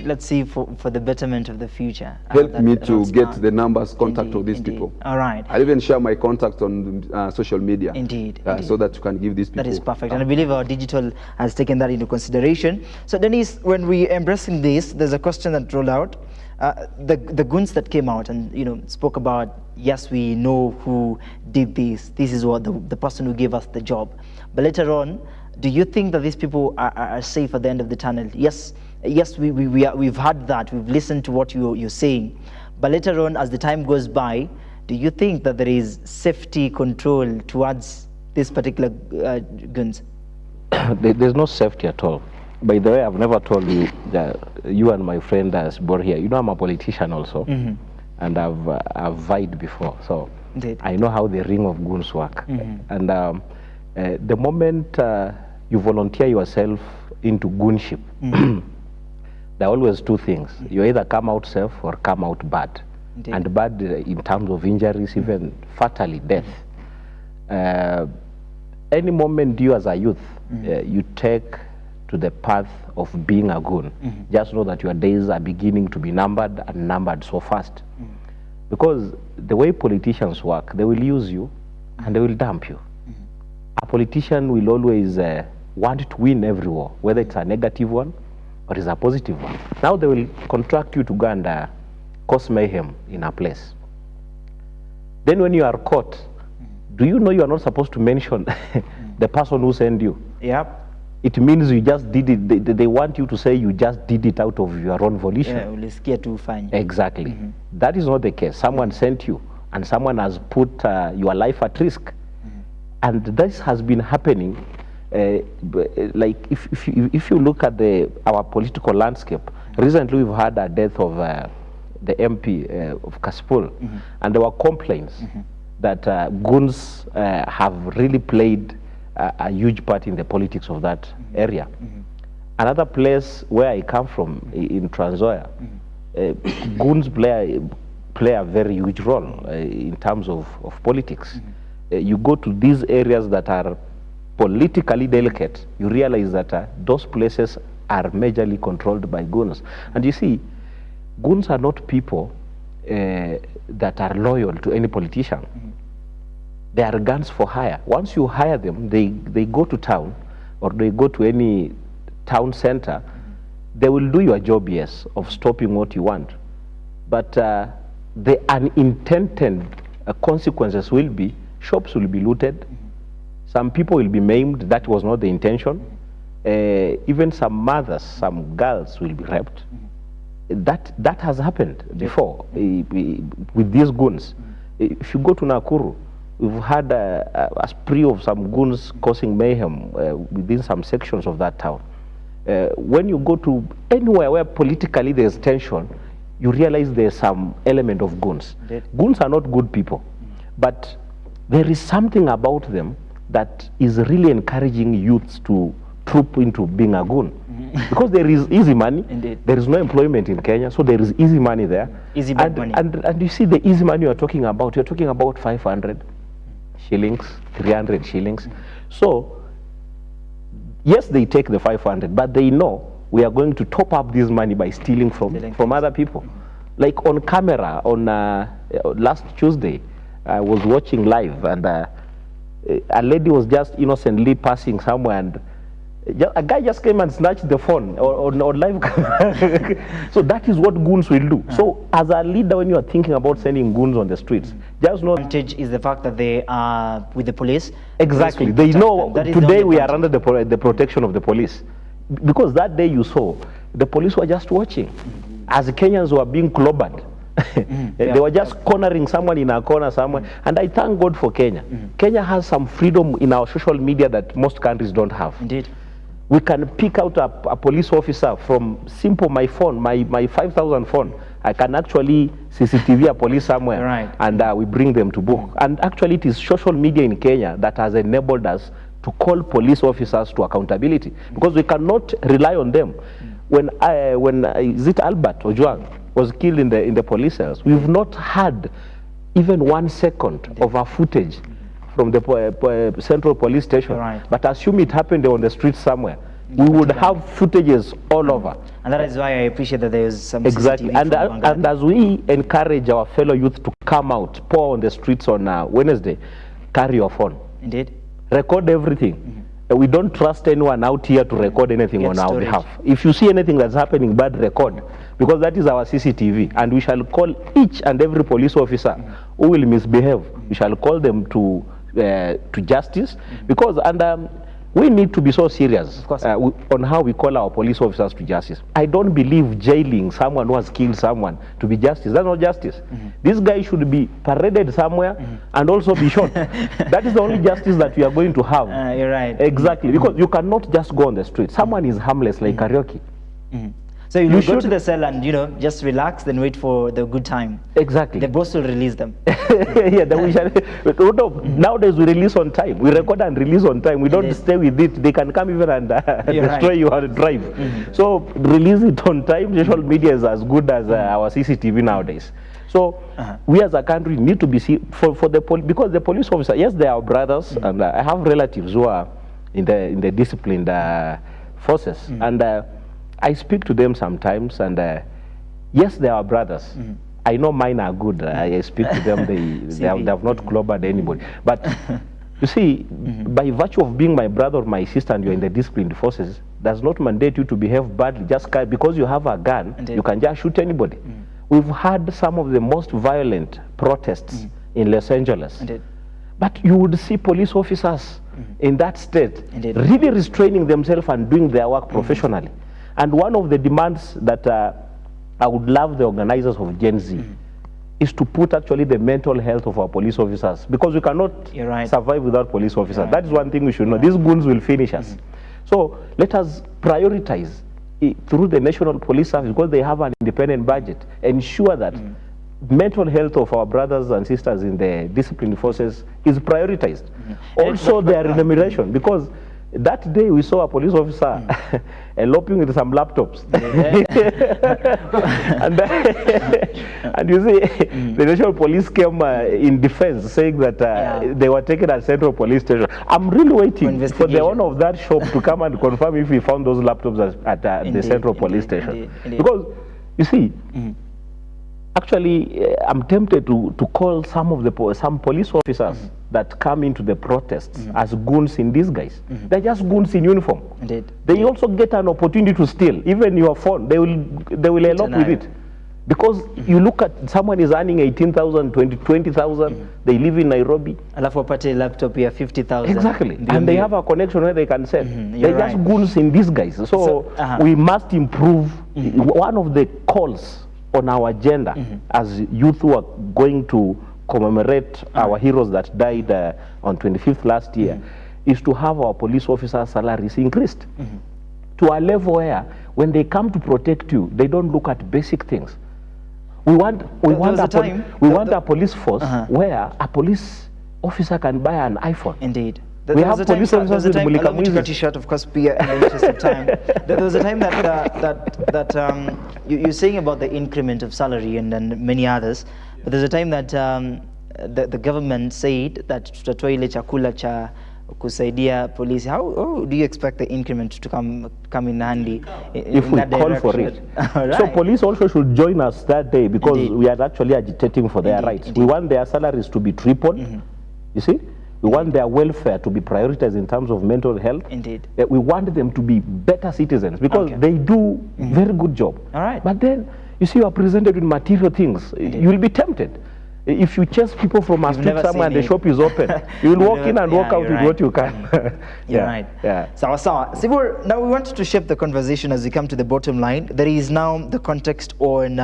let's see for the betterment of the future. Help me to get the numbers, contact of these people. All right. I'll even share my contact on social media. Indeed. So that you can give these people. That is perfect. And I believe our digital has taken that into consideration. So Dennis, when we embracing this, there's a question that rolled out. The goons that came out and spoke about, yes, we know who did this. This is what the person who gave us the job. But later on, do you think that these people are safe at the end of the tunnel? Yes, we've heard that. We've listened to what you're saying. But later on, as the time goes by, do you think that there is safety control towards this particular goons? There's no safety at all. By the way, I've never told you that you and my friend Bor here. I'm a politician also, and I've vied before, so I know how the ring of goons work. And the moment you volunteer yourself into goonship, there are always two things. You either come out safe or come out bad. And bad in terms of injuries, even fatally death. Any moment you as a youth, you take to the path of being a goon, just know that your days are beginning to be numbered, and numbered so fast. Because the way politicians work, they will use you and they will dump you. A politician will always want to win every war, whether it's a negative one or it's a positive one. Now they will contract you to go and cause mayhem in a place. Then when you are caught, do you know you are not supposed to mention the person who sent you? Yep. It means you just did it. They want you to say you just did it out of your own volition. Exactly. That is not the case. Someone sent you, and someone has put your life at risk. And this has been happening. Like if you look at our political landscape, recently we've had a death of the MP of Kaspul, and there were complaints that goons have really played a huge part in the politics of that area. Another place where I come from, in Trans Nzoia, goons play a very huge role in terms of politics. You go to these areas that are politically delicate, you realize that those places are majorly controlled by goons. And you see, goons are not people that are loyal to any politician. They are guns for hire. Once you hire them, they go to town or they go to any town center, they will do your job, yes, of stopping what you want. But the unintended consequences will be, shops will be looted, some people will be maimed, that was not the intention. Even some mothers, some girls will be raped. That has happened before with these goons. If you go to Nakuru, we've had a spree of some goons causing mayhem within some sections of that town. When you go to anywhere where politically there's tension, you realize there's some element of goons. Goons are not good people, but there is something about them that is really encouraging youths to troop into being a goon. Because there is easy money. Indeed. There is no employment in Kenya, so there is easy money there. Easy bad money. And you see the easy money you're talking about 500 shillings, 300 shillings. So, yes, they take the 500, but they know we are going to top up this money by stealing from other people. Like on camera, on last Tuesday, I was watching live, and a lady was just innocently passing somewhere, and a guy just came and snatched the phone on live camera. So that is what goons will do. So as a leader, when you are thinking about sending goons on the streets, just know... Advantage is the fact that they are with the police. Exactly. They know today we are under the protection of the police. Because that day you saw, the police were just watching. As the Kenyans were being clobbered. They were just cornering someone in a corner somewhere. And I thank God for Kenya. Kenya has some freedom in our social media that most countries don't have. Indeed. We can pick out a police officer from simple my phone, my 5,000 phone. I can actually CCTV a police somewhere, right, and we bring them to book. And actually it is social media in Kenya that has enabled us to call police officers to accountability, because we cannot rely on them. When is it Albert Ojwang was killed in the police cells, we've not had even 1 second of our footage from the central police station. Right. But assume it happened on the street somewhere, we would have footages all over. And that is why I appreciate that there is some exactly. CCTV and as we encourage our fellow youth to come out, pour on the streets on Wednesday, carry your phone. Indeed. Record everything. We don't trust anyone out here to record anything on our behalf. If you see anything that's happening bad, record, because that is our CCTV, and we shall call each and every police officer who will misbehave. We shall call them to justice, because we need to be so serious on how we call our police officers to justice. I don't believe jailing someone who has killed someone to be justice. That's not justice. This guy should be paraded somewhere and also be shot. That is the only justice that we are going to have. You're right. Exactly, because you cannot just go on the street. Someone is harmless like karaoke. So you go to the cell and just relax, then wait for the good time. Exactly. The boss will release them. Yeah, then we shall. Nowadays we release on time. We record and release on time. We don't stay with it. They can come even and destroy your drive. So release it on time. Social media is as good as our CCTV nowadays. So we as a country need to be for the because the police officer, yes, they are brothers, and I have relatives who are in the disciplined forces, and I speak to them sometimes, and yes, they are brothers. I know mine are good. I speak to them. They have not clobbered anybody. But you see, by virtue of being my brother or my sister, and you're in the disciplined forces, does not mandate you to behave badly. Just because you have a gun, you can just shoot anybody. We've had some of the most violent protests in Los Angeles. But you would see police officers in that state really restraining themselves and doing their work professionally. And one of the demands that I would love the organizers of Gen Z is to put actually the mental health of our police officers, because we cannot survive without police officers. That is one thing we should know. These goons will finish us. So let us prioritize through the National Police Service, because they have an independent budget, ensure that mental health of our brothers and sisters in the disciplined forces is prioritized. Also their remuneration, because that day we saw a police officer eloping with some laptops. And you see, the National Police came in defense, saying that they were taken at Central Police Station. I'm really waiting for the owner of that shop to come and confirm if he found those laptops at the Central Police Station. Because, you see, Actually, I'm tempted to call some of the some police officers that come into the protests as goons in disguise. They're just goons in uniform. Indeed. They also get an opportunity to steal, even your phone. They will elope with it. Because you look at someone is earning 18,000, 20,000, they live in Nairobi. Alafu wapate laptop ya 50,000. Exactly. And they have a connection where they can send. They're right. just goons in disguise. So we must improve. One of the calls on our agenda as youth who are going to commemorate our heroes that died on 25th last year is to have our police officers' salaries increased to a level where when they come to protect you, they don't look at basic things. We want a police force where a police officer can buy an iPhone. Indeed. We have police officers with allow me to cut you short, of course, Pia, in the interest of time. There was a time that you're saying about the increment of salary and then many others, but there's a time that the government said that tutatoa ile chakula cha kusaidia police. How do you expect the increment to come in handy if we call for it? Right. So police also should join us that day because we are actually agitating for their rights. We want their salaries to be tripled. You see? We want their welfare to be prioritized in terms of mental health. Indeed. We want them to be better citizens because they do very good job. All right. But then, you see, you are presented with material things. You will be tempted. If you chase people from a street somewhere and the shop is open, you will walk in and walk out with what you can. You're right. Yeah. Sawa. Sibur, now we want to shape the conversation as we come to the bottom line. There is now the context on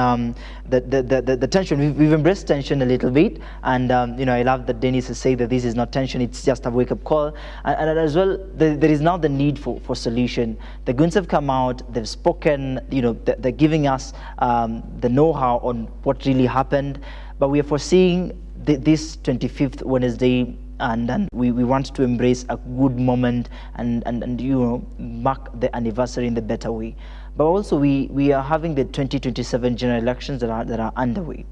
the tension. We've embraced tension a little bit, and I love that Dennis has said that this is not tension; it's just a wake-up call. And as well, there is now the need for solution. The goons have come out; they've spoken. They're giving us the know-how on what really happened. But we are foreseeing this 25th Wednesday, and we want to embrace a good moment and mark the anniversary in the better way. But also we are having the 2027 general elections that are underway.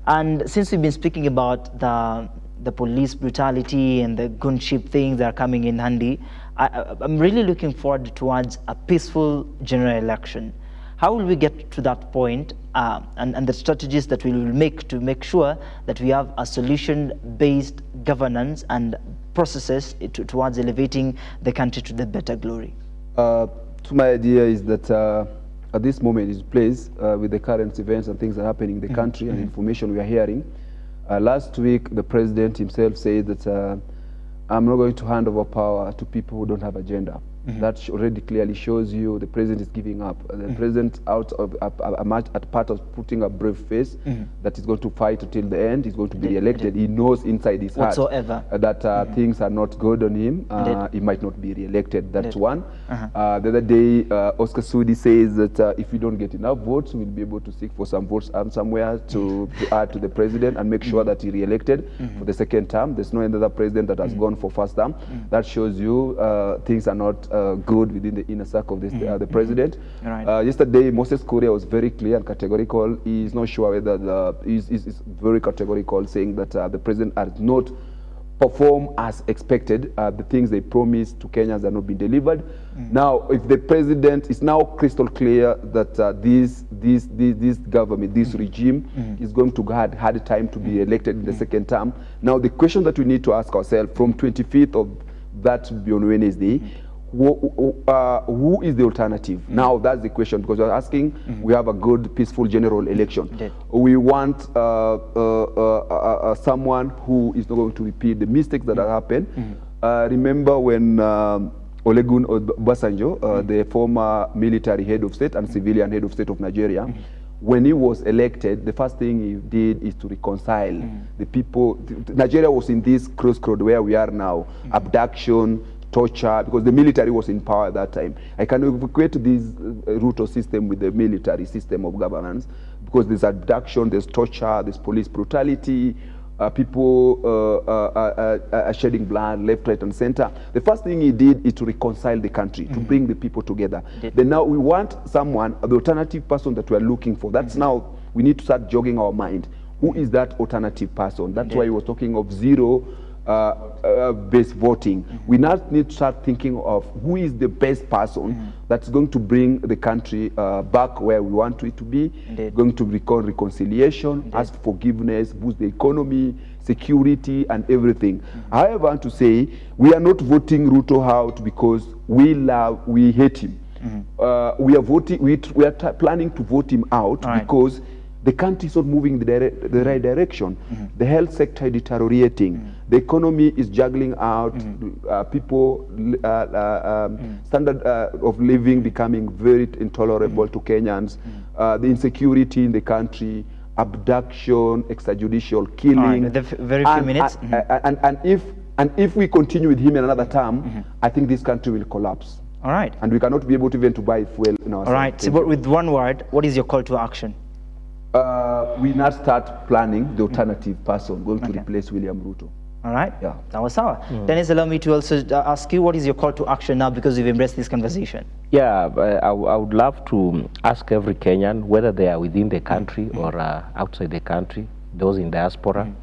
And since we've been speaking about the police brutality and the gunship things that are coming in handy, I'm really looking forward towards a peaceful general election. How will we get to that point and the strategies that we will make to make sure that we have a solution-based governance and processes towards elevating the country to the better glory? So my idea is that at this moment in place, with the current events and things that are happening in the country and information we are hearing, last week the president himself said that I'm not going to hand over power to people who don't have agenda. That already clearly shows you the president is giving up. The president out of at part of putting a brave face that he's going to fight until the end. He's going to be re-elected. He knows inside his heart that things are not good on him. He might not be re-elected. That's one. The other day, Oscar Sudi says that if we don't get enough votes, we'll be able to seek for some votes somewhere to add to the president and make sure that he re-elected for the second term. There's no other president that has gone for first term. That shows you things are not good within the inner circle of this, the president. Yesterday, Moses Kuria was very clear and categorical. He is not sure whether he's very categorical, saying that the president has not performed as expected. The things they promised to Kenyans are not being delivered. Now, if the president is now crystal clear that this government, this regime is going to have hard time to be elected in the second term. Now, the question that we need to ask ourselves from 25th of that be on Wednesday, who is the alternative? Now that's the question, because we're asking, we have a good, peaceful general election. We want someone who is not going to repeat the mistakes that have happened. Remember when Olusegun Obasanjo, the former military head of state and civilian head of state of Nigeria, when he was elected, the first thing he did is to reconcile the people. Nigeria was in this crossroad where we are now, abduction, torture, because the military was in power at that time. I can equate this route or system with the military system of governance, because there's abduction, there's torture, there's police brutality, people are shedding blood left, right, and center. The first thing he did is to reconcile the country, to bring the people together. Then now we want someone, the alternative person that we're looking for. That's now, we need to start jogging our mind. Who is that alternative person? That's why he was talking of zero based voting. We now need to start thinking of who is the best person that's going to bring the country back where we want it to be, going to recall reconciliation, ask forgiveness, boost the economy, security, and everything. However, I want to say we are not voting Ruto out because we hate him. We are voting. We are planning to vote him out because the country is not moving the right direction. The health sector is deteriorating. The economy is juggling out. People standard of living becoming very intolerable to Kenyans. The insecurity in the country, abduction, extrajudicial killing. Very few minutes. And if we continue with him in another term, I think this country will collapse. All right. And we cannot be able to even to buy fuel in our. All right. So, but with one word, what is your call to action? We now start planning the alternative person going to replace William Ruto. All right. Yeah. That was sour. Dennis, allow me to also ask you, what is your call to action now, because you've embraced this conversation? Yeah, I would love to ask every Kenyan, whether they are within the country or outside the country, those in diaspora,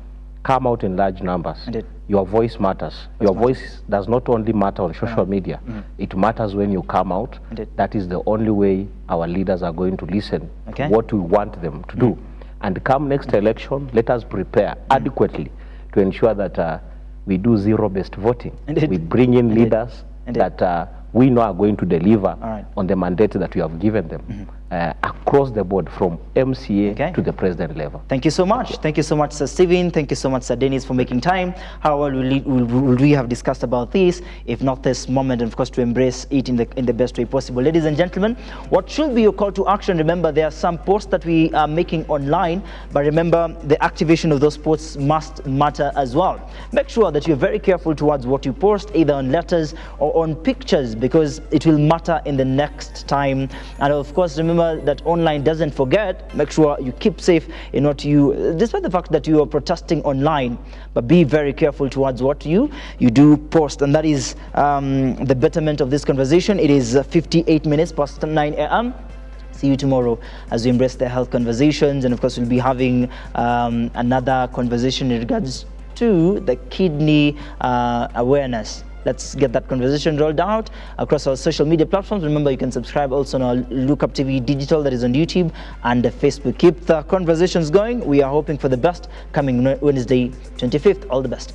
come out in large numbers. Indeed. Your voice matters. Your voice does not only matter on social media. It matters when you come out. Indeed. That is the only way our leaders are going to listen to what we want them to do. And come next election, let us prepare adequately to ensure that we do zero-based voting. Indeed. We bring in leaders that we know are going to deliver on the mandate that we have given them across the board, from MCA to the president level. Thank you so much. Thank you so much, Sir Stephen. Thank you so much, Sir Dennis, for making time. How well will we have discussed about this, if not this moment, and of course to embrace it in the best way possible. Ladies and gentlemen, what should be your call to action? Remember, there are some posts that we are making online, but remember, the activation of those posts must matter as well. Make sure that you're very careful towards what you post, either on letters or on pictures, because it will matter in the next time. And of course, remember that online doesn't forget. Make sure you keep safe in what you, despite the fact that you are protesting online, but be very careful towards what you do post. And that is the betterment of this conversation. It is 58 minutes past 9 a.m. See you tomorrow as we embrace the health conversations, and of course we'll be having another conversation in regards to the kidney awareness. Let's get that conversation rolled out across our social media platforms. Remember, you can subscribe also on our Lookup TV Digital, that is on YouTube and Facebook. Keep the conversations going. We are hoping for the best coming Wednesday, 25th. All the best.